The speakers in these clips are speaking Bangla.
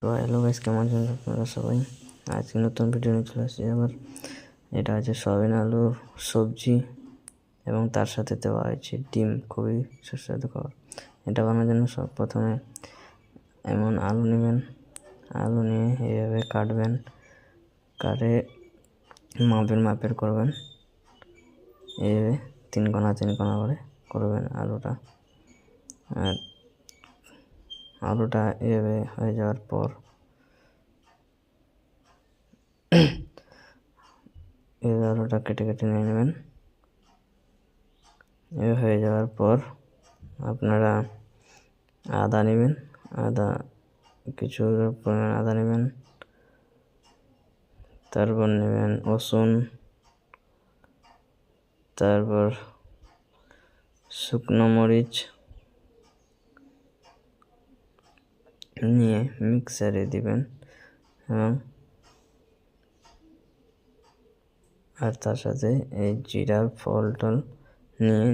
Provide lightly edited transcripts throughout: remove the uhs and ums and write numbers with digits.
তো হ্যালো গাইস, কেমন আছেন আপনারা সবাই? আজকে নতুন ভিডিও নিয়ে চলে আসছি আবার। এটা আছে সয়াবিন আলুর সবজি এবং তার সাথে দেওয়া হয়েছে ডিম, খুবই সুস্বাদু খাবার। এটা বানানোর জন্য সব প্রথমে এমন আলু নেবেন, আলু নিয়ে এইভাবে কাটবেন, কাটে মাপের করবেন, এইভাবে তিন কোনা করে করবেন আলুটা। আর আলুটা এভাবে হয়ে যাওয়ার পর এই আলুটা কেটে নিয়ে নেবেন। এ হয়ে যাওয়ার পর আপনারা আদা নেবেন, কিছু পরিমাণ আদা নেবেন, তারপর নেবেন রসুন, তারপর শুকনো মরিচ নিয়ে মিক্সারে দিবেন এবং আর তার সাথে এই জিরার ফল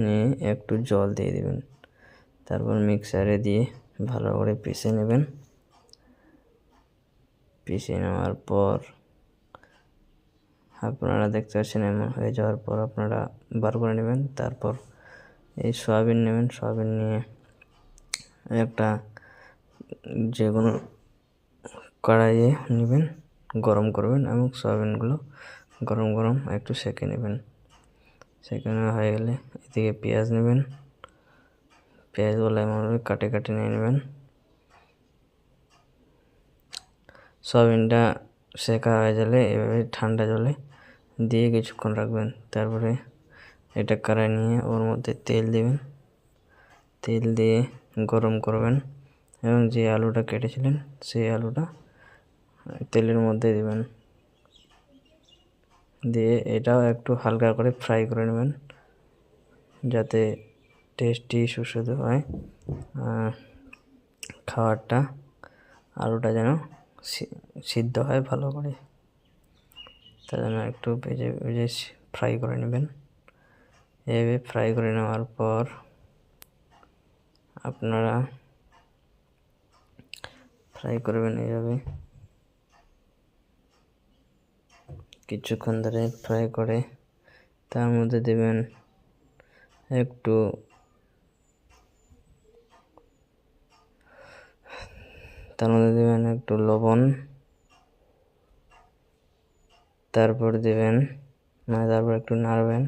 নিয়ে একটু জল দিয়ে দিবেন। তারপর মিক্সারে দিয়ে ভালো করে পিষে নেবেন। পিষে নেওয়ার পর আপনারা দেখতে পাচ্ছেন এমন হয়ে যাওয়ার পর আপনারা বার করে নেবেন। তারপর এই সয়াবিন নেবেন, সয়াবিন নিয়ে একটা যে কোনো কড়াইয়ে নেবেন, গরম করবেন এবং সয়াবিনগুলো গরম একটু সেঁকে নেবেন। সেঁকে নেওয়া হয়ে গেলে এদিকে পেঁয়াজ নেবেন, পেঁয়াজগুলো এমনভাবে কাটে নিয়ে নেবেন। সয়াবিনটা সেঁকা হয়ে গেলে এভাবে ঠান্ডা জলে দিয়ে কিছুক্ষণ রাখবেন। তারপরে এটা কড়াই নিয়ে ওর মধ্যে তেল দিবেন, তেল দিয়ে গরম করবেন এবং যে আলুটা কেটেছিলেন সেই আলুটা তেলের মধ্যে দিবেন, দিয়ে এটাও একটু হালকা করে ফ্রাই করে নেবেন যাতে টেস্টি সুস্বাদু হয় খাবারটা। আলুটা যেন সিদ্ধ হয় ভালো করে, তার জন্য একটু ভেজে ফ্রাই করে নেবেন। এভাবে ফ্রাই করে নেওয়ার পর আপনারা ফ্রাই করবেন এইভাবে কিছুক্ষণ ধরে ফ্রাই করে তার মধ্যে দেবেন একটু লবণ, তারপর একটু নাড়বেন।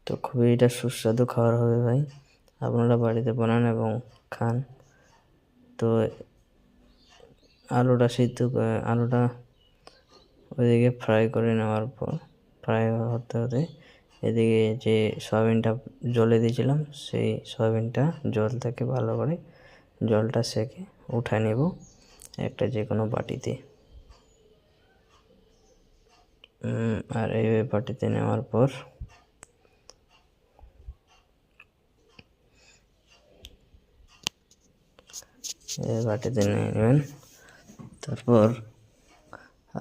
তো খুবই এটা সুস্বাদু খাবার হবে ভাই, আপনারা বাড়িতে বানান এবং খান। তো আলুটা ওইদিকে ফ্রাই করে নেওয়ার পর ফ্রাই হতে এদিকে যে সয়াবিনটা জলে দিয়েছিলাম সেই সয়াবিনটা জল থেকে ভালো করে জলটা সেকে উঠায় নেব একটা যে কোনো বাটিতে। আর এই বাটিতে নেওয়ার পর বাটিতে নিয়ে নেবেন। তারপর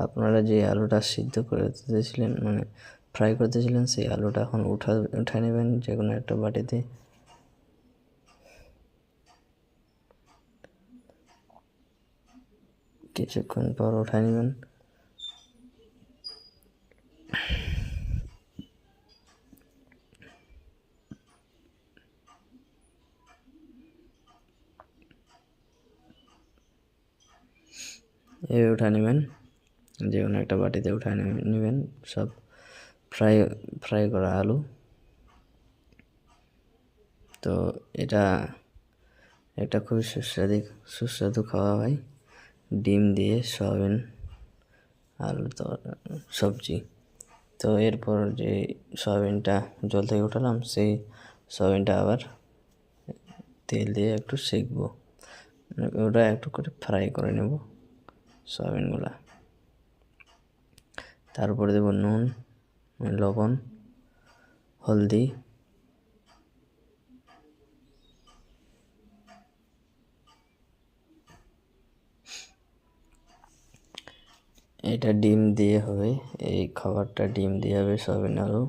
আপনারা যে আলুটা সিদ্ধ করে দিয়েছিলেন মানে ফ্রাই করতেছিলেন সেই আলুটা এখন উঠা নেবেন যে কোনো একটা বাটিতে। কিছুক্ষণ পর উঠায় নেবেন। এভাবে উঠা নেবেন, যে কোনো একটা বাটিতে উঠায় নেবেন সব ফ্রাই করা আলু। তো এটা খুবই সুস্বাদু খাওয়া হয় ডিম দিয়ে সয়াবিন আলু সবজি। তো এরপর যে সয়াবিনটা জল থেকে উঠালাম সেই সয়াবিনটা আবার তেল দিয়ে একটু সেঁকবো, ওটা একটু করে ফ্রাই করে নেব সয়াবিনগুলা। তারপরে দেব নুন, লবণ, হলদি, এটা ডিম দিয়ে হবে, এই খাবারটা ডিম দিয়ে হবে সয়াবিন আলু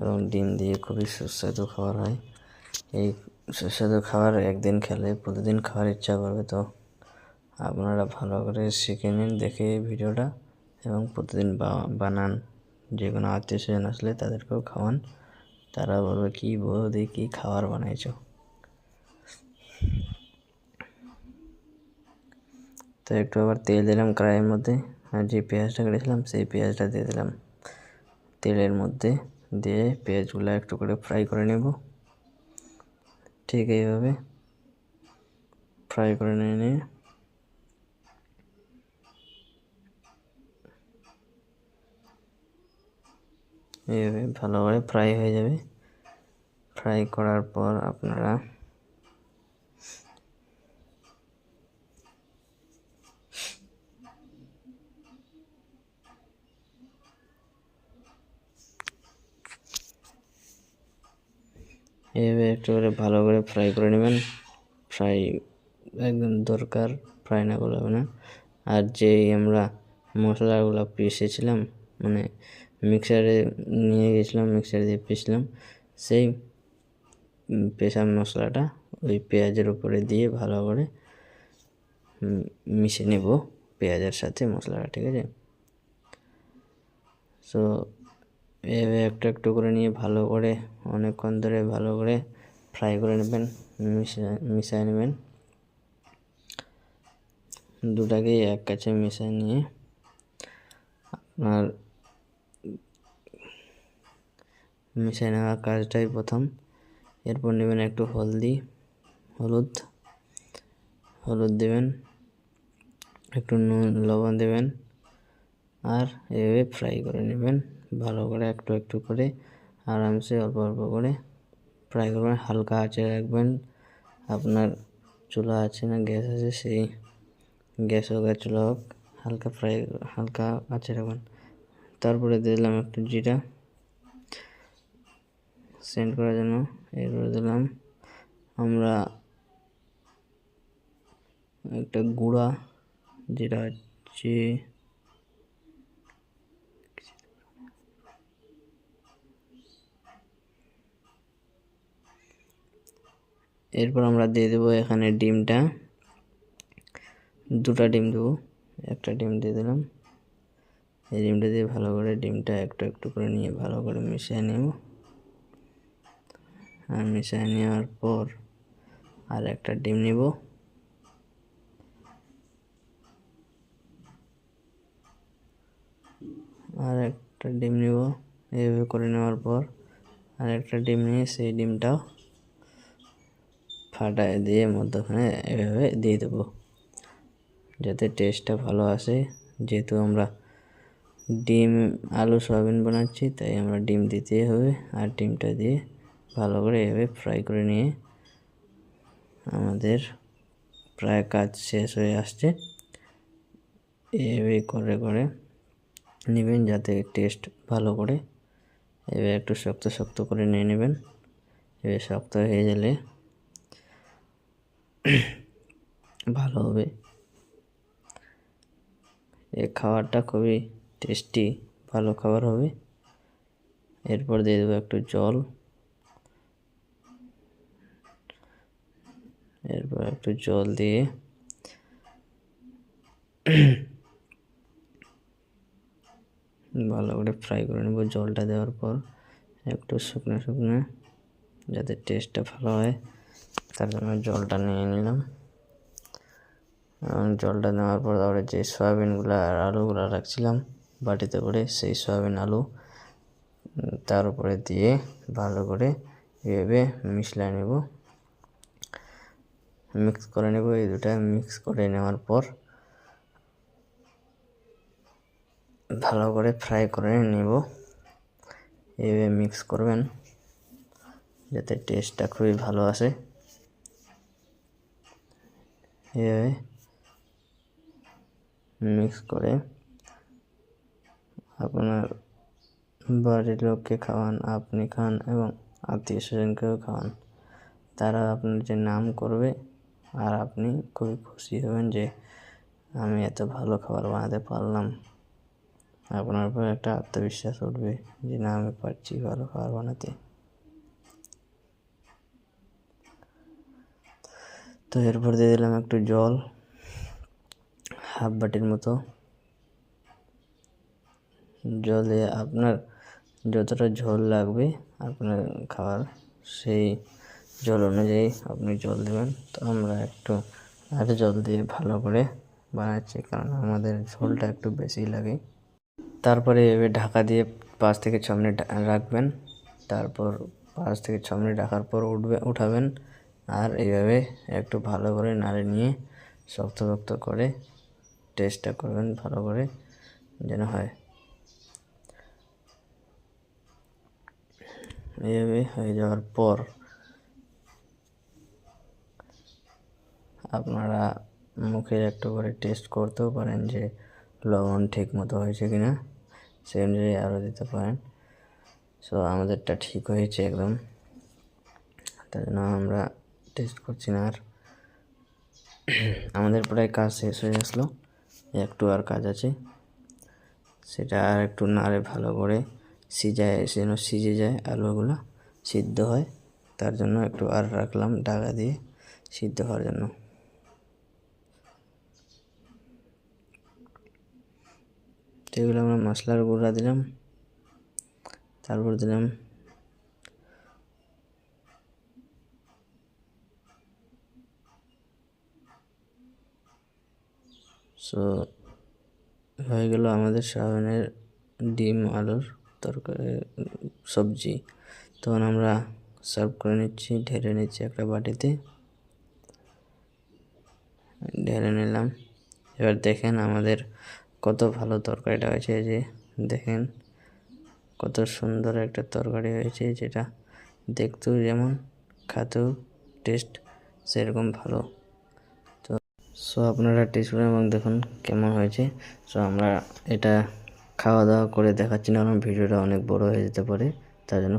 এবং ডিম দিয়ে খুবই সুস্বাদু খাবার হয়। এই সুস্বাদু খাবার একদিন খেলে প্রতিদিন খাওয়ার ইচ্ছা করবে। তো আপনারা ভালো করে শিখে নিন দেখে এই ভিডিওটা এবং প্রতিদিন বানান। যে কোনো আত্মীয় স্বজন আসলে তাদেরকেও খাওয়ান, তারা বলবে কি বৌদি কি খাবার বানাইছো। তো একটু আবার তেল দিলাম কড়াইয়ের মধ্যে, আর যে পেঁয়াজটা কেটেছিলাম সেই পেঁয়াজটা দিয়ে দিলাম তেলের মধ্যে। দিয়ে পেঁয়াজগুলো একটু করে ফ্রাই করে নেব। ঠিক এইভাবে ফ্রাই করে নিয়ে এইভাবে ভালো করে ফ্রাই হয়ে যাবে। ফ্রাই করার পর আপনারা এইভাবে একটু করে ভালো করে ফ্রাই করে নেবেন। ফ্রাই একদম দরকার, ফ্রাই না করলে হবে না। আর যেই আমরা মশলাগুলো পিষেছিলাম, মানে মিক্সারে নিয়ে গেছিলাম, মিক্সারে দিয়ে পিষলাম, সেই পেঁচা মশলাটা ওই পেঁয়াজের উপরে দিয়ে ভালো করে মিশিয়ে নেব পেঁয়াজের সাথে মশলাটা, ঠিক আছে। সো এভাবে একটু একটু করে নিয়ে ভালো করে অনেকক্ষণ ধরে ভালো করে ফ্রাই করে নেবেন, মিশিয়ে নেবেন। দুটাকেই এক কাছে মিশিয়ে নিয়ে আপনার মিশিয়ে নেওয়ার কাজটাই প্রথম। এরপর নেবেন একটু হলুদ দেবেন, একটু নুন লবণ দেবেন, আর এভাবে ফ্রাই করে নেবেন ভালো করে একটু একটু করে আরামসে অল্প অল্প করে ফ্রাই করবেন। হালকা আঁচে রাখবেন। আপনার চুলা আছে না গ্যাস আছে, সেই গ্যাস হোক আর চুলা হোক, হালকা আঁচে রাখবেন। তারপরে দিলাম একটু জিরা সেন্ট করার জন্য। এরপরে দিলাম আমরা একটা গুঁড়া, যেটা হচ্ছে এরপর আমরা দিয়ে দেবো এখানে ডিমটা, দুটা ডিম দেবো। একটা ডিম দিয়ে দিলাম। এই ডিমটা দিয়ে ভালো করে ডিমটা একটু একটু করে নিয়ে ভালো করে মিশিয়ে নেব। আর মিশিয়ে নেওয়ার পর আর একটা ডিম নেব। আর একটা ডিম নেব। এইভাবে করে নেওয়ার পর আর একটা ডিম নিয়ে সেই ডিমটাও ফাটায় দিয়ে মধ্যখানে এভাবে দিয়ে দেবো, যাতে টেস্টটা ভালো আসে। যেহেতু আমরা ডিম আলু সয়াবিন বানাচ্ছি, তাই আমরা ডিম দিতেই হবে। আর ডিমটা দিয়ে ভালো করে এভাবে ফ্রাই করে নিয়ে আমাদের প্রায় কাজ শেষ হয়ে আসছে। এভাবে করে করে নেবেন যাতে টেস্ট ভালো করে। এবার একটু শক্ত শক্ত করে নিয়ে নেবেন। এবার শক্ত হয়ে গেলে ভালো হবে। এই খাবারটা খুবই টেস্টি, ভালো খাবার হবে। এরপর দিয়ে দেবো একটু জল। এরপর একটু জল দিয়ে ভালো করে ফ্রাই করে নেব। জলটা দেওয়ার পর একটু শুকনো শুকনো, যাতে টেস্টটা ভালো হয়, তার জন্য জলটা নিয়ে নিলাম। এবং জলটা নেওয়ার পর তারপরে যে সয়াবিনগুলো আর আলুগুলো রাখছিলাম বাটিতে করে, সেই সয়াবিন আলু তার উপরে দিয়ে ভালো করে এভাবে মিশিয়ে নেব, মিক্স করে নেব। এই দুটা মিক্স করে নেওয়ার পর ভালো করে ফ্রাই করে নেব। এভাবে মিক্স করবেন যাতে টেস্টটা খুবই ভালো আসে। এভাবে মিক্স করে আপনার বাড়ির লোককে খাওয়ান, আপনি খান এবং আত্মীয় স্বজনকেও খাওয়ান। তারা আপনার যে নাম করবে আর আপনি খুবই খুশি হবেন যে আমি এত ভালো খাবার বানাতে পারলাম। আপনার উপর একটা আত্মবিশ্বাস উঠবে যে না আমি পারছি ভালো খাবার বানাতে। তো এরপর দিয়ে দিলাম একটু জল, হাফ বাটির মতো জলে আপনার যতটা ঝোল লাগবে আপনার খাবার সেই জল অনুযায়ী আপনি জল দেবেন। তো আমরা একটু আর জল দিয়ে ভালো করে বানাচ্ছি, কারণ আমাদের ঝোলটা একটু বেশি লাগে। তারপরে এভাবে ঢাকা দিয়ে 5 থেকে 6 মিনিট রাখবেন। তারপর 5 থেকে 6 মিনিট রাখার পর উঠাবেন, আর এইভাবে একটু ভালো করে নাড়ে নিয়ে শক্ত শক্ত করে টেস্টটা করবেন ভালো করে যেন হয়। এইভাবে হয়ে যাওয়ার পর আপনারা মুখের একটু করে টেস্ট করতেও পারেন যে লবণ ঠিক মতো হয়েছে কি না, সেই অনুযায়ী আরও দিতে পারেন। সো আমাদেরটা ঠিক হয়েছে একদম, তার জন্য আমরা টেস্ট করছি না আর। আমাদের প্রায় কাজ শেষ হয়ে আসলো, একটু আর কাজ আছে, সেটা আর একটু নাড়ে ভালো করে যেন সিজে যায়, আলুগুলো সিদ্ধ হয়, তার জন্য একটু আর রাখলাম ঢাকা দিয়ে সিদ্ধ হওয়ার জন্য। এগুলো আমরা মশলার গুঁড়া দিলাম, তারপর দিলাম হয়ে গেল আমাদের সয়াবিনের ডিম আলুর তরকারি সবজি। তখন আমরা সার্ভ করে নিচ্ছি, ঢেলে নিচ্ছি একটা বাটিতে, ঢেলে নিলাম। এবার দেখেন আমাদের কত ভালো তরকারিটা হয়েছে, যে দেখেন কত সুন্দর একটা তরকারি হয়েছে, যেটা দেখতেও যেমন খেতেও টেস্ট সেরকম ভালো। তো আপনারা টেস্ট করুন এবং দেখুন কেমন হয়েছে। আমরা এটা খাওয়া দাওয়া করে দেখাচ্ছি না, কারণ ভিডিওটা অনেক বড় হয়ে যেতে পারে, তার জন্য।